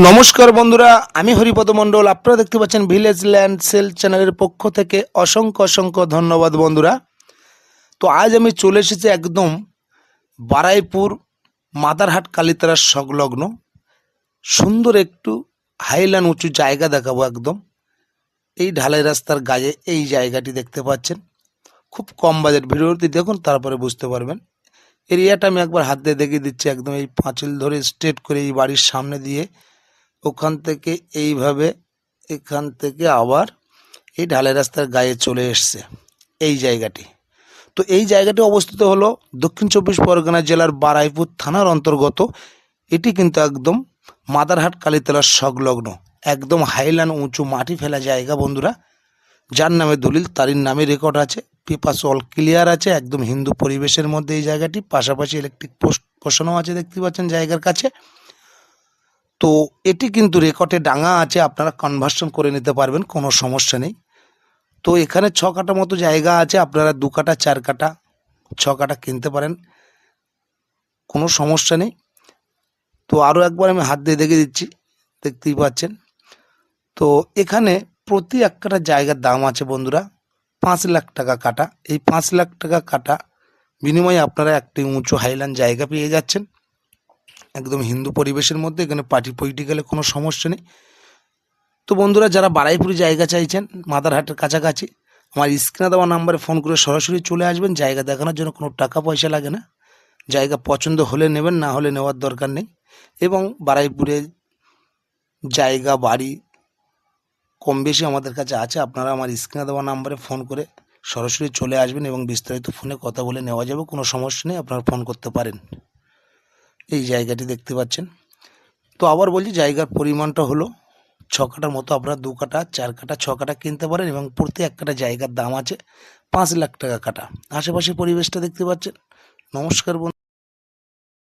নমস্কার বন্ধুরা, আমি হরিপদ মণ্ডল। আপনারা দেখতে পাচ্ছেন ভিলেজ ল্যান্ড সেল চ্যানেলের পক্ষ থেকে অসংখ্য অসংখ্য ধন্যবাদ বন্ধুরা। তো আজ আমি চলে এসেছি একদম বারাইপুর মাদারহাট কালীতলার সংলগ্ন সুন্দর একটু হাইল্যান্ড উঁচু জায়গা দেখাবো। একদম এই ঢালাই রাস্তার গায়ে এই জায়গাটি দেখতে পাচ্ছেন। খুব কম বাজেট, ভিডিওটি দেখুন তারপরে বুঝতে পারবেন। এরিয়াটা আমি একবার হাত দিয়ে দেখিয়ে দিচ্ছি। একদম এই পাঁচিল ধরে স্ট্রেট করে এই বাড়ির সামনে দিয়ে ওখান থেকে এইভাবে এখান থেকে আবার এই ঢালাই রাস্তার গায়ে চলে এসছে এই জায়গাটি। তো এই জায়গাটি অবস্থিত হলো দক্ষিণ চব্বিশ পরগনা জেলার বারাইপুর থানার অন্তর্গত। এটি কিন্তু একদম মাদারহাট কালীতলার সংলগ্ন একদম হাইল্যান্ড উঁচু মাটি ফেলা জায়গা বন্ধুরা। যার নামে দলিল তারই নামে রেকর্ড আছে, পেপার অল ক্লিয়ার আছে। একদম হিন্দু পরিবেশের মধ্যে এই জায়গাটি, পাশাপাশি ইলেকট্রিক পোস্ট বসানো আছে দেখতে পাচ্ছেন জায়গার কাছে। তো এটি কিন্তু রেকর্ডে ডাঙা আছে, আপনারা কনভার্সন করে নিতে পারবেন, কোনো সমস্যা নেই। তো এখানে 6 কাঠা মতো জায়গা আছে, আপনারা 2 কাঠা 4 কাঠা 6 কাঠা কিনতে পারেন, কোনো সমস্যা নেই। তো আরও একবার আমি হাত দিয়ে দেখে দিচ্ছি, দেখতেই পাচ্ছেন। তো এখানে প্রতি 1 কাঠা জায়গার দাম আছে বন্ধুরা 5 লাখ টাকা কাটা। এই 5 লাখ টাকা কাটা বিনিময়ে আপনারা একটি উঁচু হাইল্যান্ড জায়গা পেয়ে যাচ্ছেন একদম হিন্দু পরিবেশের মধ্যে। এখানে পার্টি পইটি গেলে কোনো সমস্যা নেই। তো বন্ধুরা, যারা বারাইপুরে জায়গা চাইছেন মাদারহাটের কাছাকাছি, আমার স্ক্রিনে দেওয়া নাম্বারে ফোন করে সরাসরি চলে আসবেন। জায়গা দেখানোর জন্য কোনো টাকা পয়সা লাগে না। জায়গা পছন্দ হলে নেবেন, না হলে নেওয়ার দরকার নেই। এবং বারাইপুরে জায়গা বাড়ি কম বেশি আমাদের কাছে আছে। আপনারা আমার স্ক্রিনে দেওয়া নাম্বারে ফোন করে সরাসরি চলে আসবেন এবং বিস্তারিত ফোনে কথা বলে নেওয়া যাবে, কোনো সমস্যা নেই, আপনারা ফোন করতে পারেন। এই জায়গাটি দেখতে পাচ্ছেন। তো আবার বলছি, জায়গার পরিমাণটা হলো 6 কাঠার মতো। আপনারা 2 কাঠা 4 কাঠা 6 কাঠা কিনতে পারেন এবং প্রতি 1 কাঠা জায়গার দাম আছে 5 লাখ টাকা কাটা। আশেপাশে পরিবেশটা দেখতে পাচ্ছেন। নমস্কার বন্ধু।